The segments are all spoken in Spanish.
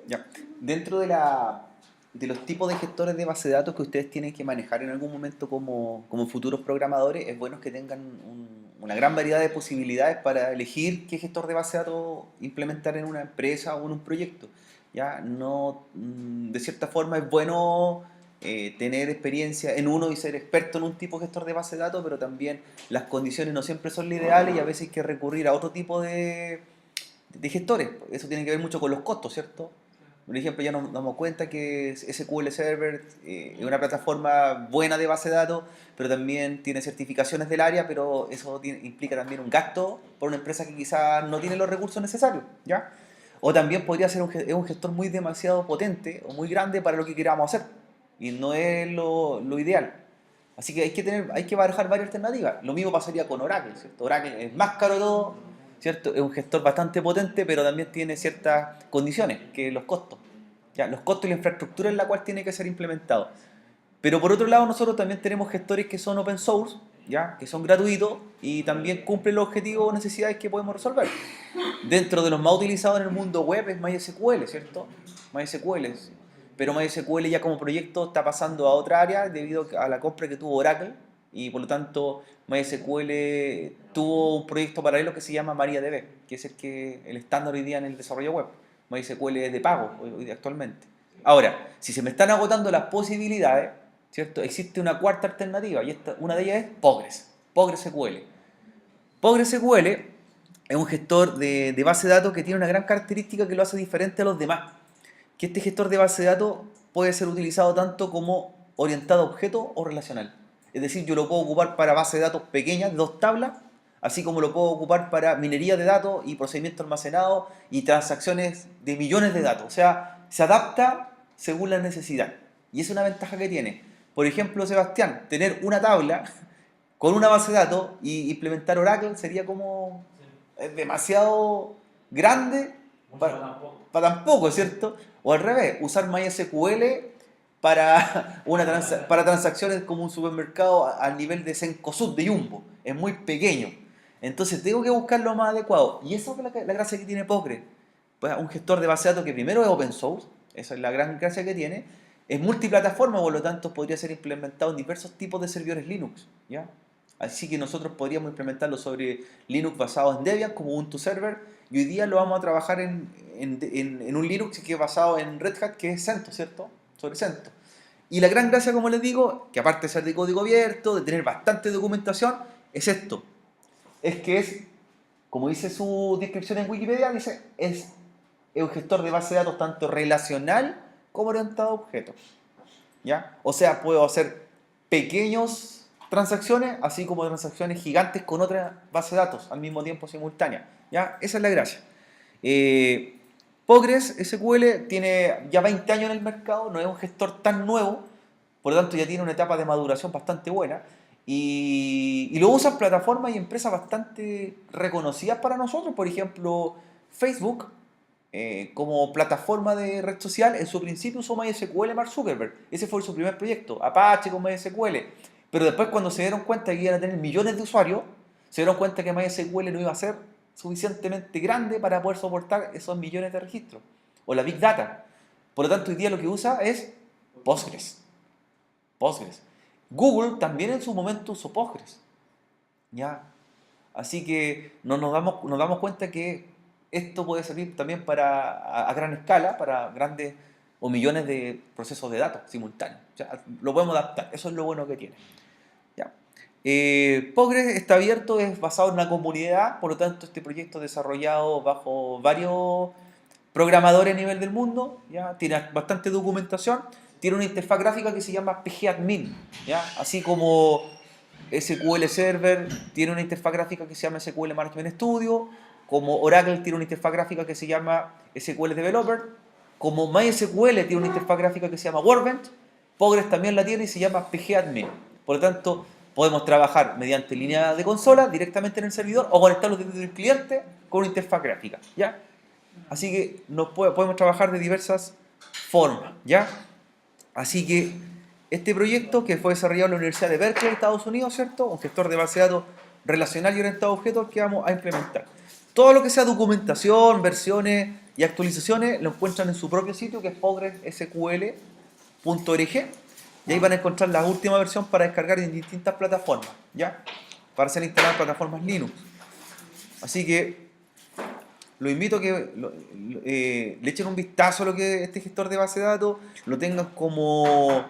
Ya. Dentro de los tipos de gestores de base de datos que ustedes tienen que manejar en algún momento como futuros programadores, es bueno que tengan una gran variedad de posibilidades para elegir qué gestor de base de datos implementar en una empresa o en un proyecto. Ya no, de cierta forma es bueno tener experiencia en uno y ser experto en un tipo de gestor de base de datos, pero también las condiciones no siempre son las ideales y a veces hay que recurrir a otro tipo de gestores. Eso tiene que ver mucho con los costos, ¿cierto? Por ejemplo, ya nos damos cuenta que SQL Server es una plataforma buena de base de datos, pero también tiene certificaciones del área, pero eso implica también un gasto por una empresa que quizás no tiene los recursos necesarios, ¿ya? O también podría ser es un gestor muy demasiado potente o muy grande para lo que queramos hacer, y no es lo ideal. Así que hay que barajar varias alternativas. Lo mismo pasaría con Oracle, ¿cierto? Oracle es más caro de todo, ¿cierto? Es un gestor bastante potente, pero también tiene ciertas condiciones, que los costos. ¿Ya? Los costos y la infraestructura en la cual tiene que ser implementado. Pero por otro lado, nosotros también tenemos gestores que son open source, ¿ya? Que son gratuitos y también cumplen los objetivos o necesidades que podemos resolver. Dentro de los más utilizados en el mundo web es MySQL, ¿cierto? MySQL. Pero MySQL ya como proyecto está pasando a otra área debido a la compra que tuvo Oracle y por lo tanto MySQL tuvo un proyecto paralelo que se llama MariaDB, que es el estándar hoy día en el desarrollo web. MySQL es de pago hoy día actualmente. Ahora, si se me están agotando las posibilidades, ¿cierto? Existe una cuarta alternativa y una de ellas es Postgres, PostgreSQL. PostgreSQL es un gestor de base de datos que tiene una gran característica que lo hace diferente a los demás. Que este gestor de base de datos puede ser utilizado tanto como orientado a objeto o relacional. Es decir, yo lo puedo ocupar para base de datos pequeñas de 2 tablas, así como lo puedo ocupar para minería de datos y procedimientos almacenados y transacciones de millones de datos. O sea, se adapta según la necesidad. Y es una ventaja que tiene. Por ejemplo, Sebastián, tener una tabla con una base de datos y implementar Oracle sería como demasiado grande para tan poco, ¿cierto? O al revés, usar MySQL para transacciones como un supermercado al nivel de Cencosud, de Jumbo. Es muy pequeño. Entonces tengo que buscar lo más adecuado. Y esa es la gracia que tiene Postgre. Pues un gestor de base de datos que primero es open source, esa es la gran gracia que tiene, es multiplataforma, por lo tanto podría ser implementado en diversos tipos de servidores Linux, ¿ya? Así que nosotros podríamos implementarlo sobre Linux basado en Debian como Ubuntu Server y hoy día lo vamos a trabajar en un Linux que es basado en Red Hat, que es CentOS, ¿cierto? Sobre CentOS. Y la gran gracia, como les digo, que aparte de ser de código abierto, de tener bastante documentación, es esto. Es que es, como dice su descripción en Wikipedia, dice, es un gestor de base de datos tanto relacional como orientado a objetos. ¿Ya? O sea, puedo hacer pequeñas transacciones, así como transacciones gigantes con otra base de datos al mismo tiempo simultánea. ¿Ya? Esa es la gracia. Eh, PostgreSQL tiene ya 20 años en el mercado, no es un gestor tan nuevo, por lo tanto ya tiene una etapa de maduración bastante buena y lo usan plataformas y empresas bastante reconocidas para nosotros, por ejemplo Facebook como plataforma de red social, en su principio usó MySQL Mark Zuckerberg. Ese fue su primer proyecto, Apache con MySQL. Pero después cuando se dieron cuenta que iban a tener millones de usuarios, se dieron cuenta que MySQL no iba a ser suficientemente grande para poder soportar esos millones de registros. O la Big Data. Por lo tanto, hoy día lo que usa es Postgres. Postgres. Google también en su momento usó Postgres. ¿Ya? Así que nos damos cuenta que esto puede servir también a gran escala, para grandes o millones de procesos de datos simultáneos. O sea, lo podemos adaptar, eso es lo bueno que tiene. ¿Ya? Postgres está abierto, es basado en una comunidad, por lo tanto este proyecto es desarrollado bajo varios programadores a nivel del mundo, ¿ya? Tiene bastante documentación, tiene una interfaz gráfica que se llama pgadmin, ¿ya? Así como SQL Server tiene una interfaz gráfica que se llama SQL Management Studio, como Oracle tiene una interfaz gráfica que se llama SQL Developer, como MySQL tiene una interfaz gráfica que se llama Workbench, Postgres también la tiene y se llama pgadmin. Por lo tanto, podemos trabajar mediante línea de consola directamente en el servidor o conectarlo desde el cliente con una interfaz gráfica, ¿ya? Así que podemos trabajar de diversas formas, ¿ya? Así que este proyecto que fue desarrollado en la Universidad de Berkeley, Estados Unidos, ¿cierto? Un gestor de base de datos relacional y orientado a objetos que vamos a implementar. Todo lo que sea documentación, versiones y actualizaciones lo encuentran en su propio sitio, que es PostgreSQL.org, y ahí van a encontrar la última versión para descargar en distintas plataformas, ¿ya? Para ser instalada en plataformas Linux. Así que lo invito a que le echen un vistazo a lo que es este gestor de base de datos, lo tengan como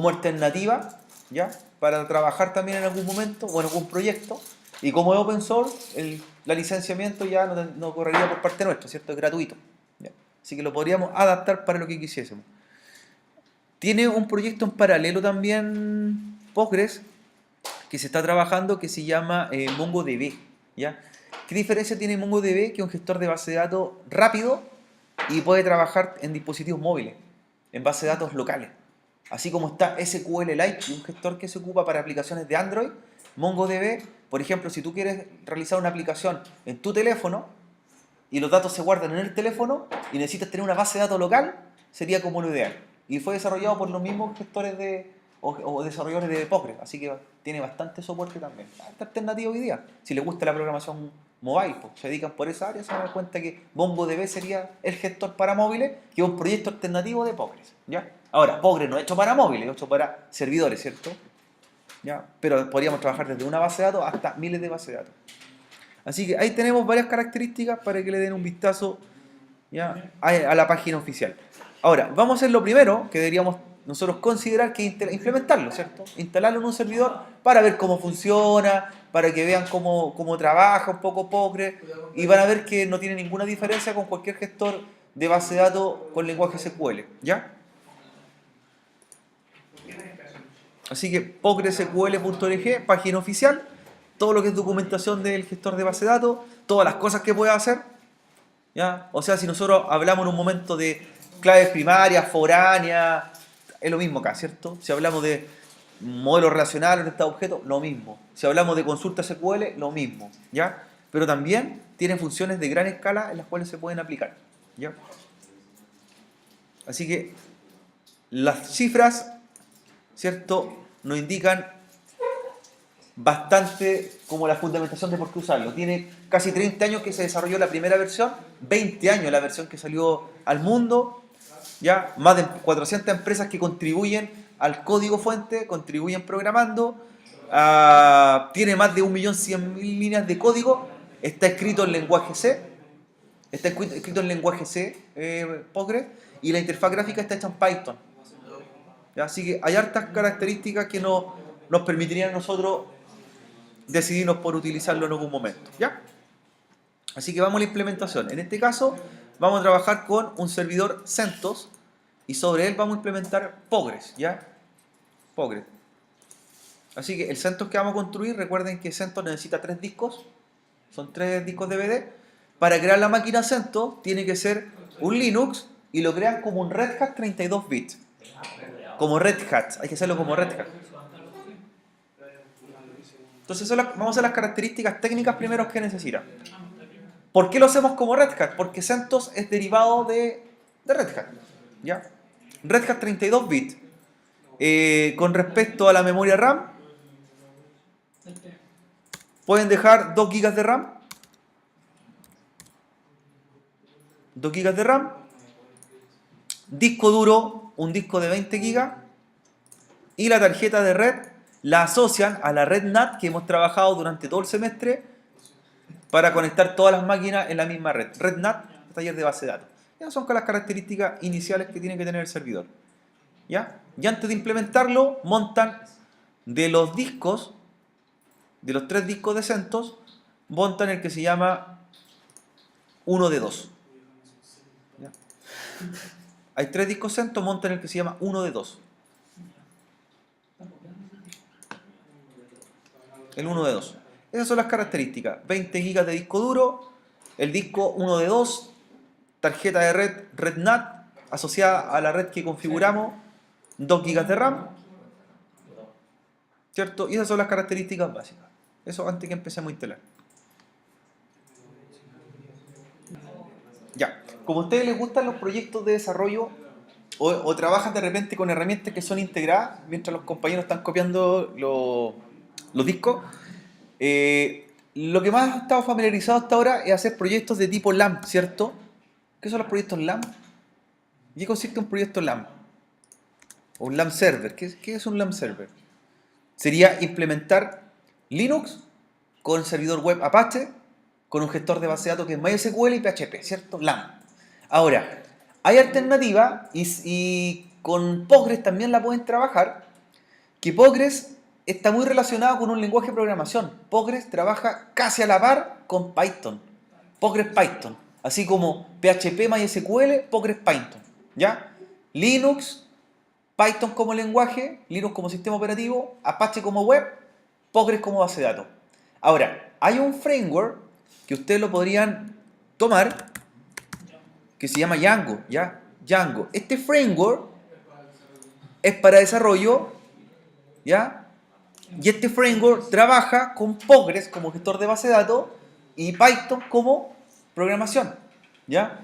alternativa, ¿ya? Para trabajar también en algún momento o en algún proyecto. Y como es open source, el licenciamiento ya no correría por parte nuestra, ¿cierto? Es gratuito, ¿ya? Así que lo podríamos adaptar para lo que quisiésemos. Tiene un proyecto en paralelo también Postgres que se está trabajando, que se llama MongoDB, ¿ya? ¿Qué diferencia tiene MongoDB? Que es un gestor de base de datos rápido y puede trabajar en dispositivos móviles, en base de datos locales. Así como está SQLite, un gestor que se ocupa para aplicaciones de Android, MongoDB, por ejemplo, si tú quieres realizar una aplicación en tu teléfono y los datos se guardan en el teléfono y necesitas tener una base de datos local, sería como lo ideal. Y fue desarrollado por los mismos gestores o desarrolladores de Postgres, así que tiene bastante soporte también. Esta alternativa hoy día, si les gusta la programación mobile, pues, se dedican por esa área, se dan cuenta que MongoDB sería el gestor para móviles, que es un proyecto alternativo de Postgres, ¿ya? Ahora, Postgres no es hecho para móviles, es hecho para servidores, ¿cierto? ¿Ya? Pero podríamos trabajar desde una base de datos hasta miles de bases de datos. Así que ahí tenemos varias características para que le den un vistazo, ¿ya? a la página oficial. Ahora, vamos a hacer lo primero que deberíamos nosotros considerar, que implementarlo, ¿cierto? Instalarlo en un servidor para ver cómo funciona, para que vean cómo trabaja un poco Postgres, y van a ver que no tiene ninguna diferencia con cualquier gestor de base de datos con lenguaje SQL, ¿ya? Así que PostgreSQL.org, página oficial, todo lo que es documentación del gestor de base de datos, todas las cosas que puede hacer, ¿ya? O sea, si nosotros hablamos en un momento de claves primarias, foráneas, es lo mismo acá, ¿cierto? Si hablamos de modelos relacionales en estado objeto, lo mismo. Si hablamos de consulta SQL, lo mismo, ¿ya? Pero también tiene funciones de gran escala en las cuales se pueden aplicar, ¿ya? Así que las cifras, ¿cierto?, nos indican bastante como la fundamentación de por qué usarlo. Tiene casi 30 años que se desarrolló la primera versión, 20 años la versión que salió al mundo, ya más de 400 empresas que contribuyen al código fuente, contribuyen programando, tiene más de 1.100.000 líneas de código, está escrito en lenguaje C, Postgres, y la interfaz gráfica está hecha en Python. ¿Ya? Así que hay hartas características que nos permitirían a nosotros decidirnos por utilizarlo en algún momento, ¿ya? Así que vamos a la implementación. En este caso vamos a trabajar con un servidor CentOS y sobre él vamos a implementar Postgres, ¿ya? Postgres. Así que el CentOS que vamos a construir, recuerden que CentOS necesita 3 discos, son 3 discos DVD. Para crear la máquina CentOS tiene que ser un Linux y lo crean como un Red Hat 32 bits. Como Red Hat, hay que hacerlo como Red Hat. Entonces vamos a hacer las características técnicas primero que necesita. ¿Por qué lo hacemos como Red Hat? Porque CentOS es derivado de Red Hat, ¿ya? Red Hat 32 bits. Con respecto a la memoria RAM, pueden dejar 2 GB de RAM. 2 GB de RAM. Disco duro, un disco de 20 GB. Y la tarjeta de red la asocian a la red NAT que hemos trabajado durante todo el semestre para conectar todas las máquinas en la misma red. Red NAT, taller de base de datos. Esas son las características iniciales que tiene que tener el servidor, ¿ya? Y antes de implementarlo, montan de los 3 discos de CentOS, montan el que se llama 1 de 2. ¿Ya? Hay 3 discos CentOS, montan el que se llama 1 de 2. El 1 de 2. Esas son las características. 20 GB de disco duro, el disco 1 de 2, tarjeta de red NAT asociada a la red que configuramos, 2 GB de RAM, ¿cierto? Y esas son las características básicas. Eso antes que empecemos a instalar. Ya, como a ustedes les gustan los proyectos de desarrollo o trabajan de repente con herramientas que son integradas, mientras los compañeros están copiando los discos, lo que más he estado familiarizado hasta ahora es hacer proyectos de tipo LAMP, ¿cierto? ¿Qué son los proyectos LAMP? ¿En qué consiste un proyecto LAMP? O un LAMP server. ¿Qué es un LAMP server? Sería implementar Linux con servidor web Apache, con un gestor de base de datos que es MySQL y PHP, ¿cierto? LAMP. Ahora, hay alternativa y con Postgres también la pueden trabajar, que Postgres está muy relacionado con un lenguaje de programación. Postgres trabaja casi a la par con Python. Postgres Python. Así como PHP MySQL, Postgres Python. ¿Ya? Linux, Python como lenguaje, Linux como sistema operativo, Apache como web, Postgres como base de datos. Ahora, hay un framework que ustedes lo podrían tomar que se llama Django, ¿ya? Django. Este framework es para desarrollo, ¿ya? Y este framework trabaja con Postgres como gestor de base de datos y Python como programación, ¿ya?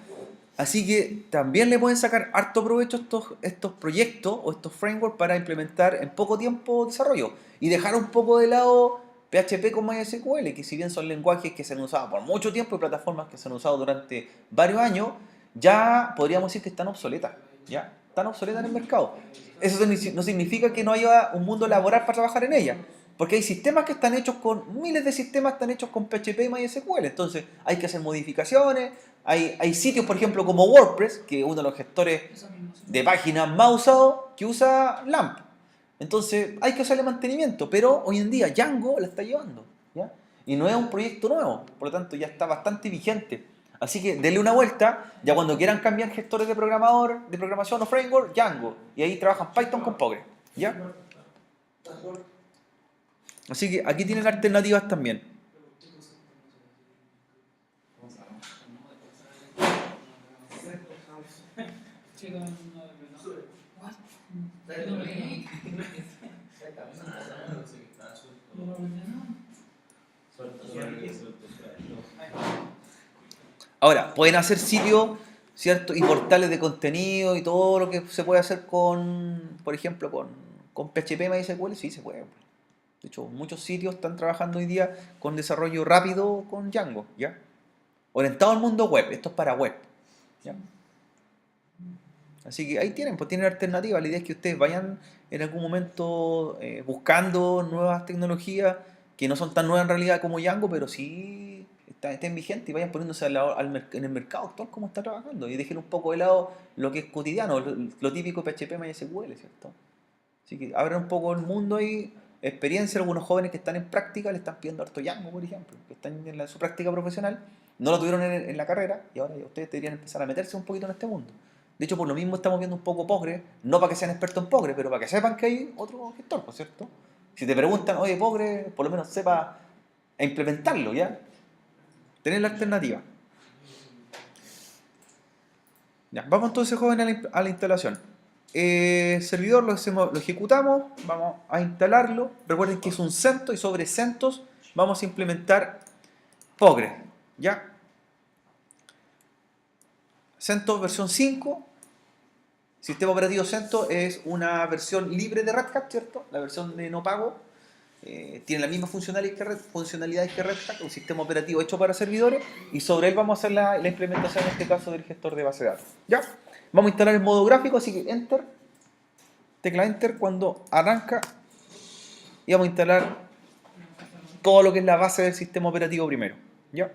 Así que también le pueden sacar harto provecho estos proyectos o estos frameworks para implementar en poco tiempo desarrollo y dejar un poco de lado PHP con MySQL, que si bien son lenguajes que se han usado por mucho tiempo y plataformas que se han usado durante varios años, ya podríamos decir que están obsoletas, ¿ya? Están obsoletas en el mercado. Eso no significa que no haya un mundo laboral para trabajar en ellas, porque hay sistemas que están hechos miles de sistemas están hechos con PHP y MySQL, entonces hay que hacer modificaciones, hay sitios, por ejemplo, como WordPress, que es uno de los gestores de páginas más usados, que usa LAMP. Entonces hay que hacerle mantenimiento, pero hoy en día Django la está llevando, ¿ya? Y no es un proyecto nuevo, por lo tanto ya está bastante vigente. Así que denle una vuelta, ya cuando quieran cambiar gestores de programación o framework, Django. Y ahí trabajan Python con Postgres, ¿ya? Así que aquí tienen alternativas también. Ahora, pueden hacer sitios, ¿cierto? Y portales de contenido y todo lo que se puede hacer con, por ejemplo, con PHP MySQL, sí se puede. De hecho, muchos sitios están trabajando hoy día con desarrollo rápido con Django, ¿ya? Orientado al mundo web, esto es para web, ¿ya? Así que ahí tienen, pues tienen alternativas. La idea es que ustedes vayan en algún momento buscando nuevas tecnologías que no son tan nuevas en realidad como Django, pero sí estén vigentes y vayan poniéndose en el mercado actual como está trabajando. Y dejen un poco de lado lo que es cotidiano, lo típico PHP, MySQL, ¿cierto? Así que abran un poco el mundo y experiencia. Algunos jóvenes que están en práctica le están pidiendo harto Django, por ejemplo, que están en su práctica profesional, no lo tuvieron en la carrera y ahora ya ustedes deberían empezar a meterse un poquito en este mundo. De hecho, por lo mismo estamos viendo un poco Postgres, no para que sean expertos en Postgres, pero para que sepan que hay otro gestor, ¿no es cierto? Si te preguntan, oye, Postgres, por lo menos sepa implementarlo, ¿ya? Tener la alternativa. Ya, vamos entonces, joven, a la instalación. Servidor lo ejecutamos, vamos a instalarlo. Recuerden que es un CentOS y sobre CentOS vamos a implementar Postgres, ¿ya? CentOS versión 5. Sistema operativo CentOS es una versión libre de Red Hat, ¿cierto? La versión de no pago. Tiene la misma funcionalidades que Red Hat, un sistema operativo hecho para servidores, y sobre él vamos a hacer la implementación, en este caso, del gestor de base de datos. ¿Ya? Vamos a instalar el modo gráfico, así que Enter, tecla Enter cuando arranca, y vamos a instalar todo lo que es la base del sistema operativo primero. ¿Ya?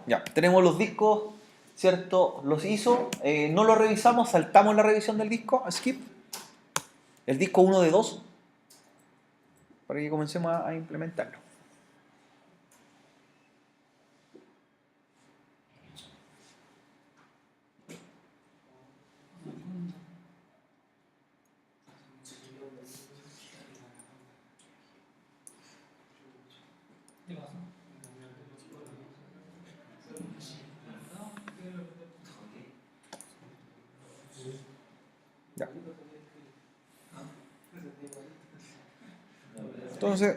Ya, tenemos los discos, ¿cierto? Los ISO, no los revisamos, saltamos la revisión del disco, skip. El disco 1 de 2, para que comencemos a implementarlo. Ya. Entonces,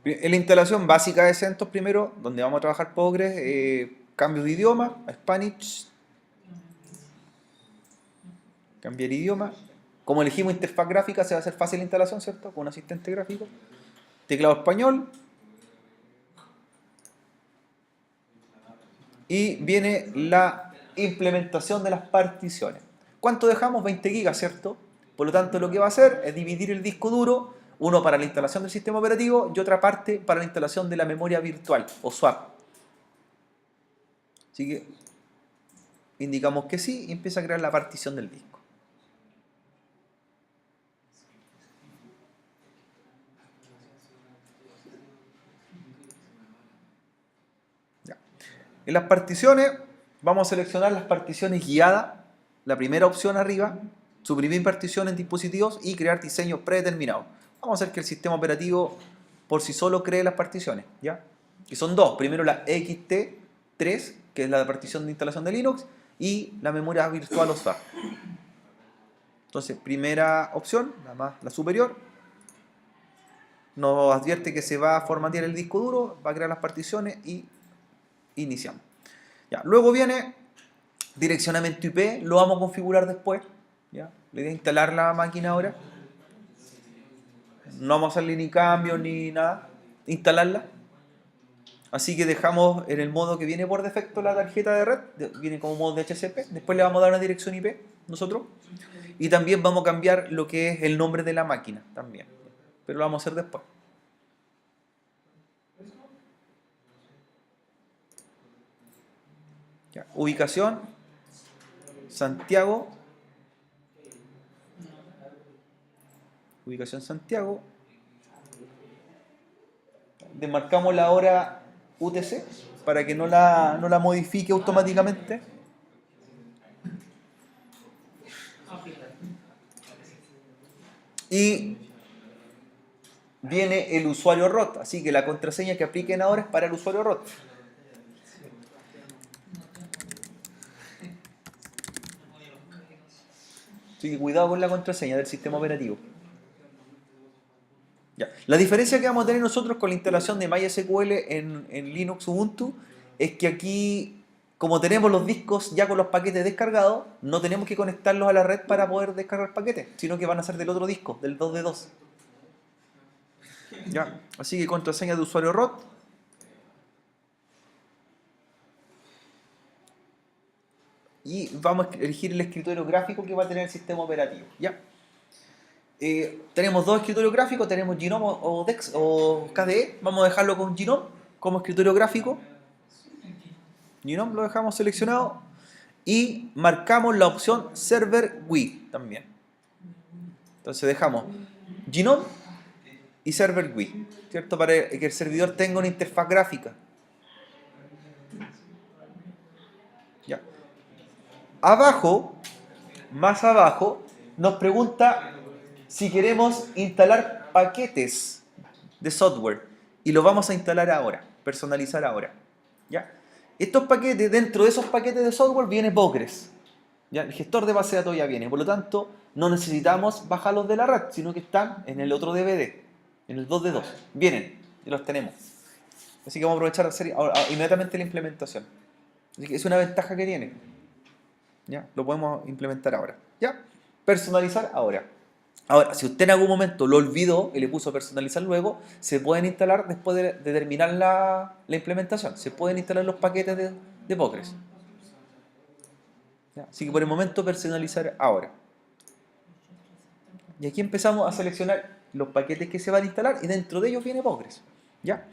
en la instalación básica de CentOS primero, donde vamos a trabajar Postgres, cambio de idioma, a Spanish, cambiar idioma. Como elegimos interfaz gráfica, se va a hacer fácil la instalación, ¿cierto? Con un asistente gráfico. teclado español, y viene la implementación de las particiones. ¿Cuánto dejamos? 20 gigas, ¿cierto? Por lo tanto, lo que va a hacer es dividir el disco duro, uno para la instalación del sistema operativo y otra parte para la instalación de la memoria virtual o swap. Así que indicamos que sí y empieza a crear la partición del disco. Ya. En las particiones vamos a seleccionar las particiones guiadas, la primera opción arriba, suprimir partición en dispositivos y crear diseños predeterminados. Vamos a hacer que el sistema operativo por sí solo cree las particiones, ¿ya? Que son dos. Primero la XT3, que es la partición de instalación de Linux, y la memoria virtual o swap. Entonces, primera opción, la superior, nos advierte que se va a formatear el disco duro, va a crear las particiones y iniciamos. Ya. Luego viene direccionamiento IP, lo vamos a configurar después. ¿Ya? Le voy a instalar la máquina ahora. No vamos a hacerle ni cambios ni nada. Instalarla. Así que dejamos en el modo que viene por defecto la tarjeta de red. Viene como modo DHCP. Después le vamos a dar una dirección IP nosotros. Y también vamos a cambiar lo que es el nombre de la máquina también. Pero lo vamos a hacer después. Ya. Ubicación. Santiago. Ubicación Santiago. Demarcamos la hora UTC para que no la modifique automáticamente. Y viene el usuario ROT, así que la contraseña que apliquen ahora es para el usuario ROT. Así que cuidado con la contraseña del sistema operativo. Ya. La diferencia que vamos a tener nosotros con la instalación de MySQL en Linux Ubuntu es que aquí, como tenemos los discos ya con los paquetes descargados, no tenemos que conectarlos a la red para poder descargar paquetes, sino que van a ser del otro disco, del 2D2. Ya. Así que contraseña de usuario ROT. Y vamos a elegir el escritorio gráfico que va a tener el sistema operativo. ¿Ya? Tenemos dos escritorios gráficos, tenemos Gnome o KDE. Vamos a dejarlo con Gnome como escritorio gráfico. Gnome lo dejamos seleccionado. Y marcamos la opción Server GUI también. Entonces dejamos Gnome y Server GUI, ¿cierto? Para que el servidor tenga una interfaz gráfica. Ya. Abajo, más abajo, nos pregunta si queremos instalar paquetes de software. Y lo vamos a instalar ahora, personalizar ahora. ¿Ya? Estos paquetes, dentro de esos paquetes de software viene Postgres. ¿Ya? El gestor de base de datos ya viene. Por lo tanto, no necesitamos bajarlos de la red, sino que están en el otro DVD, en el 2D2. Vienen y los tenemos. Así que vamos a aprovechar de hacer inmediatamente la implementación. Así que es una ventaja que tiene. ¿Ya? Lo podemos implementar ahora. ¿Ya? Personalizar ahora. Ahora, si usted en algún momento lo olvidó y le puso personalizar luego, se pueden instalar después de terminar la implementación. Se pueden instalar los paquetes de Postgres. ¿Ya? Así que por el momento personalizar ahora. Y aquí empezamos a seleccionar los paquetes que se van a instalar y dentro de ellos viene Postgres. ¿Ya?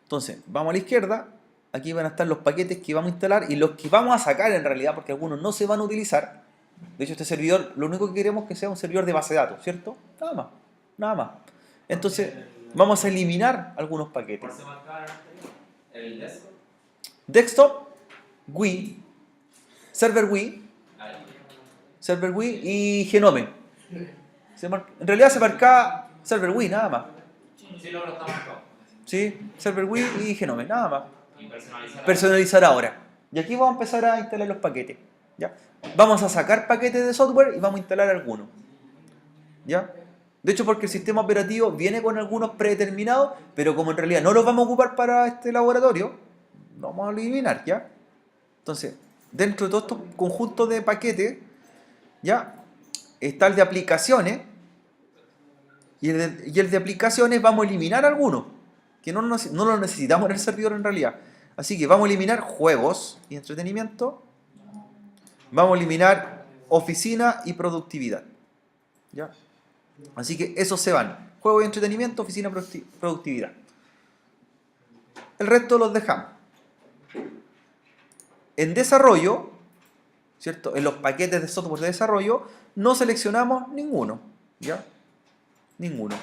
Entonces, vamos a la izquierda. Aquí van a estar los paquetes que vamos a instalar y los que vamos a sacar en realidad, porque algunos no se van a utilizar. De hecho, este servidor, lo único que queremos es que sea un servidor de base de datos, ¿cierto? Nada más, nada más. Entonces, vamos a eliminar algunos paquetes. ¿El desktop? Desktop, GUI, Server GUI y Genome. En realidad se marca Server GUI, nada más. Sí, lo está marcado. ¿Sí? Server GUI y Genome, nada más. Y Personalizar ahora. Y aquí vamos a empezar a instalar los paquetes. ¿Ya? Vamos a sacar paquetes de software y vamos a instalar algunos. ¿Ya? De hecho, porque el sistema operativo viene con algunos predeterminados, pero como en realidad no los vamos a ocupar para este laboratorio, lo vamos a eliminar, ¿ya? Entonces, dentro de todos estos conjuntos de paquetes, ¿ya? Está el de aplicaciones, y el de aplicaciones vamos a eliminar algunos, que no lo necesitamos en el servidor en realidad. Así que vamos a eliminar juegos y entretenimiento. Vamos a eliminar oficina y productividad. ¿Ya? Así que esos se van. Juegos y entretenimiento, oficina y productividad. El resto los dejamos. En desarrollo, ¿cierto? En los paquetes de software de desarrollo, no seleccionamos ninguno. ¿Ya? Ninguno.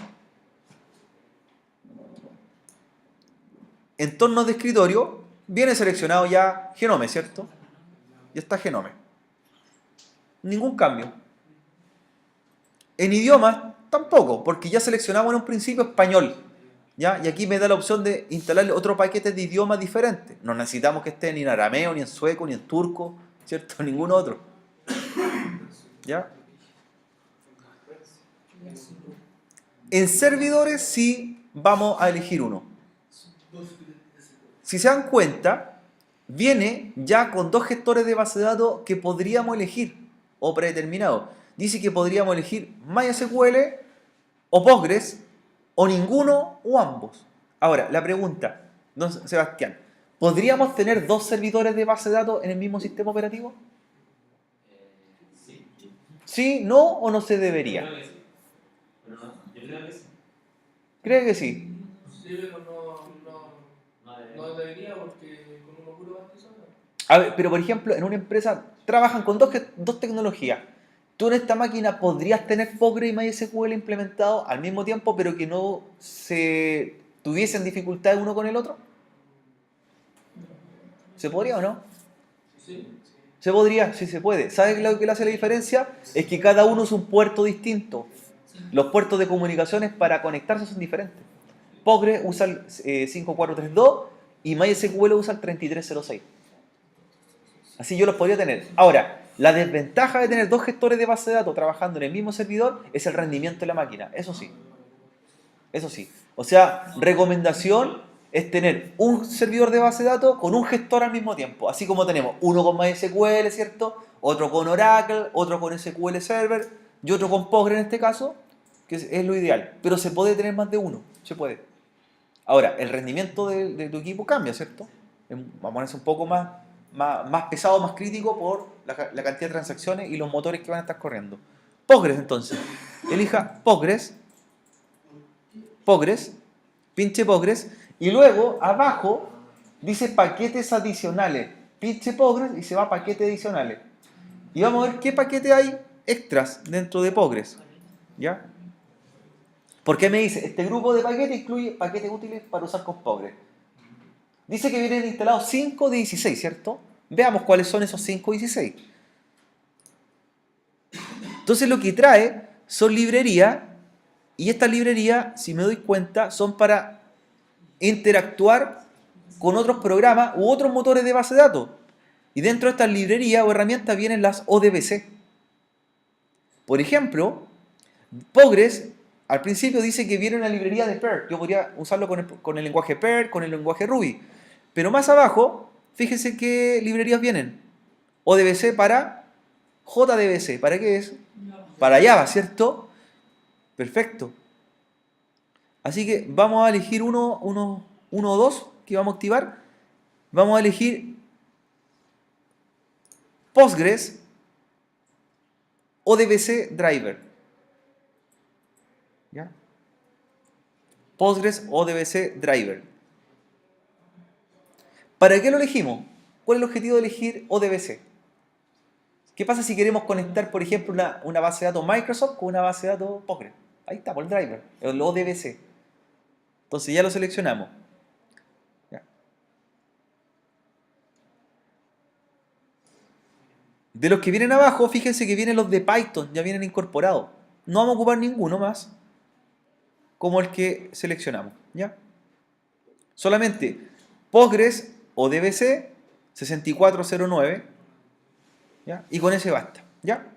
Entornos de escritorio, viene seleccionado ya Genome, ¿cierto? Ya está Genome. Ningún cambio. En idiomas, tampoco, porque ya seleccionamos en un principio español. ¿Ya? Y aquí me da la opción de instalarle otro paquete de idiomas diferentes. No necesitamos que esté ni en arameo, ni en sueco, ni en turco, ¿cierto? Ningún otro. ¿Ya? En servidores sí vamos a elegir uno. Si se dan cuenta, viene ya con dos gestores de base de datos que podríamos elegir o predeterminados. Dice que podríamos elegir MySQL o Postgres o ninguno o ambos. Ahora, la pregunta, don Sebastián, ¿podríamos tener dos servidores de base de datos en el mismo sistema operativo? Sí. ¿Sí, no o no se Yo debería? creo que sí. Pero no, yo creo que sí. ¿Cree que sí? Sí, pero No no debería porque con uno puro basta y sobra. A ver, pero por ejemplo, en una empresa trabajan con dos tecnologías. Tú en esta máquina podrías tener Postgres y MySQL implementados al mismo tiempo, pero que no se tuviesen dificultades uno con el otro. ¿Se podría o no? Sí. Se podría, sí se puede. ¿Sabes lo que le hace la diferencia? Es que cada uno es un puerto distinto. Los puertos de comunicaciones para conectarse son diferentes. Postgres usa el 5432 y MySQL usa el 3306. Así yo los podría tener. Ahora, la desventaja de tener dos gestores de base de datos trabajando en el mismo servidor es el rendimiento de la máquina. Eso sí. Eso sí. O sea, recomendación es tener un servidor de base de datos con un gestor al mismo tiempo. Así como tenemos uno con MySQL, ¿cierto? Otro con Oracle, otro con SQL Server y otro con Postgres en este caso, que es lo ideal. Pero se puede tener más de uno. Se puede. Ahora, el rendimiento de tu equipo cambia, ¿cierto? Vamos a ponerse un poco más pesado, más crítico por la cantidad de transacciones y los motores que van a estar corriendo. Postgres, entonces. Elija Postgres, pinche Postgres, y luego abajo dice paquetes adicionales. Pinche Postgres y se va a paquetes adicionales. Y vamos a ver qué paquete hay extras dentro de Postgres. ¿Ya? Porque me dice, este grupo de paquetes incluye paquetes útiles para usar con Postgres. Dice que vienen instalados 5 de 16, ¿cierto? Veamos cuáles son esos 5 de 16. Entonces lo que trae son librerías, y estas librerías, si me doy cuenta, son para interactuar con otros programas u otros motores de base de datos. Y dentro de estas librerías o herramientas vienen las ODBC. Por ejemplo, Postgres al principio dice que viene una librería de Perl. Yo podría usarlo con el lenguaje Perl, con el lenguaje Ruby. Pero más abajo, fíjense qué librerías vienen. ODBC para JDBC. ¿Para qué es? Para Java, ¿cierto? Perfecto. Así que vamos a elegir uno o dos que vamos a activar. Vamos a elegir Postgres ODBC Driver. ¿Ya? Postgres ODBC Driver. ¿Para qué lo elegimos? ¿Cuál es el objetivo de elegir ODBC? ¿Qué pasa si queremos conectar, por ejemplo, una base de datos Microsoft con una base de datos Postgres? Ahí está, por el driver, el ODBC. Entonces ya lo seleccionamos. ¿Ya? De los que vienen abajo, fíjense que vienen los de Python, ya vienen incorporados. No vamos a ocupar ninguno más como el que seleccionamos. ¿Ya? Solamente Postgres ODBC 6409. ¿Ya? Y con ese basta. ¿Ya?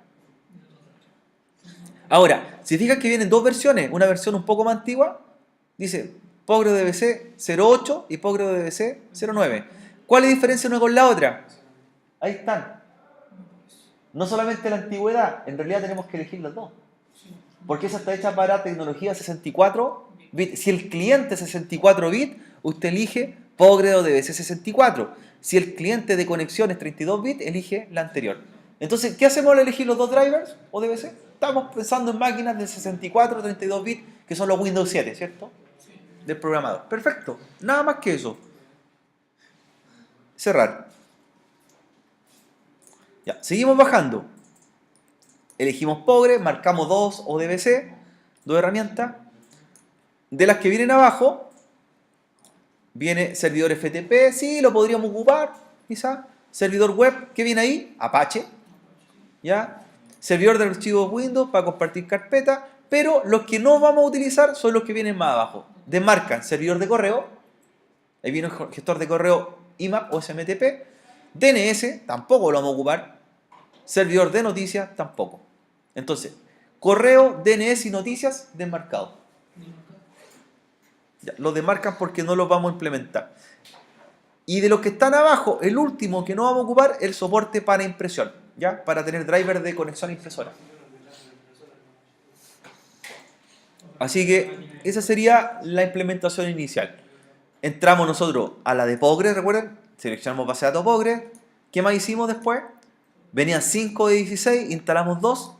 Ahora, si fijas que vienen dos versiones, una versión un poco más antigua, dice Postgres ODBC 08 y Postgres ODBC 09. ¿Cuál es la diferencia una con la otra? Ahí están. No solamente la antigüedad, en realidad tenemos que elegir las dos. Porque esa está hecha para tecnología 64 bits. Si el cliente es 64 bits, usted elige Postgre o DBC 64. Si el cliente de conexión es 32 bits, elige la anterior. Entonces, ¿qué hacemos al elegir los dos drivers o DBC? Estamos pensando en máquinas de 64 o 32 bits, que son los Windows 7, ¿cierto? Del programador. Perfecto. Nada más que eso. Cerrar. Ya, seguimos bajando. Elegimos Postgre, marcamos 2 o DBC, dos herramientas. De las que vienen abajo, viene servidor FTP, sí, lo podríamos ocupar, quizá. Servidor web, ¿qué viene ahí? Apache. ¿Ya? Servidor de archivos Windows para compartir carpeta, pero los que no vamos a utilizar son los que vienen más abajo. Demarcan servidor de correo, ahí viene el gestor de correo IMAP o SMTP. DNS, tampoco lo vamos a ocupar. Servidor de noticias, tampoco. Entonces, correo, DNS y noticias, desmarcados. Ya, los demarcan porque no los vamos a implementar. Y de los que están abajo, el último que no vamos a ocupar es el soporte para impresión, ¿ya? Para tener driver de conexión a impresora. Así que esa sería la implementación inicial. Entramos nosotros a la de Postgre, recuerden, seleccionamos base de datos Postgre. ¿Qué más hicimos después? Venían 5 de 16, instalamos 2,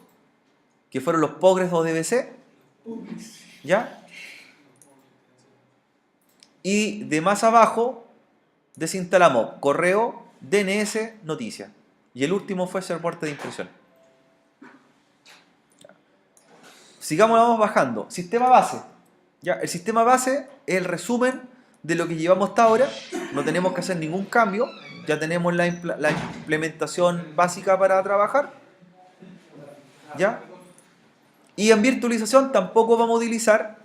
que fueron los Postgres o DBC, ¿ya? Y de más abajo desinstalamos correo, DNS, noticias. Y el último fue soporte de impresión. Sigamos, vamos bajando. Sistema base. ¿Ya? El sistema base es el resumen de lo que llevamos hasta ahora. No tenemos que hacer ningún cambio. Ya tenemos la implementación básica para trabajar. ¿Ya? Y en virtualización tampoco vamos a utilizar,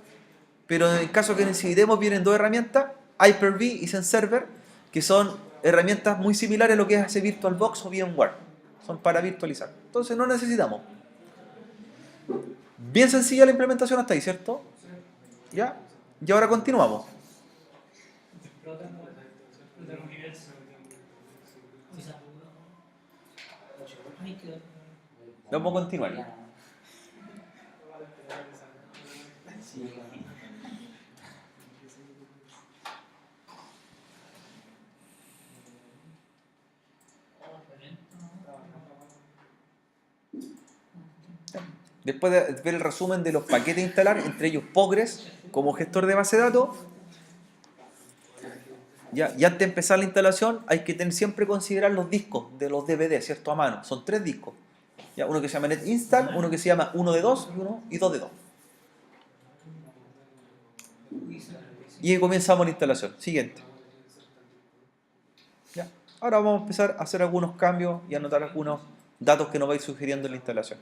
pero en el caso que necesitemos vienen dos herramientas, Hyper-V y ZenServer, que son herramientas muy similares a lo que hace VirtualBox o VMware. Son para virtualizar. Entonces no necesitamos. Bien sencilla la implementación hasta ahí, ¿cierto? ¿Ya? Y ahora continuamos. Vamos a continuar. Después de ver el resumen de los paquetes a instalar, entre ellos Postgres como gestor de base de datos, ya, y antes de empezar la instalación hay que siempre considerar los discos de los DVD, ¿cierto? A mano. Son 3 discos. Ya, uno que se llama NetInstall, uno que se llama 1 de 2 y 2 de 2. Y ahí comenzamos la instalación. Siguiente. Ya. Ahora vamos a empezar a hacer algunos cambios y anotar algunos datos que nos vais sugiriendo en la instalación.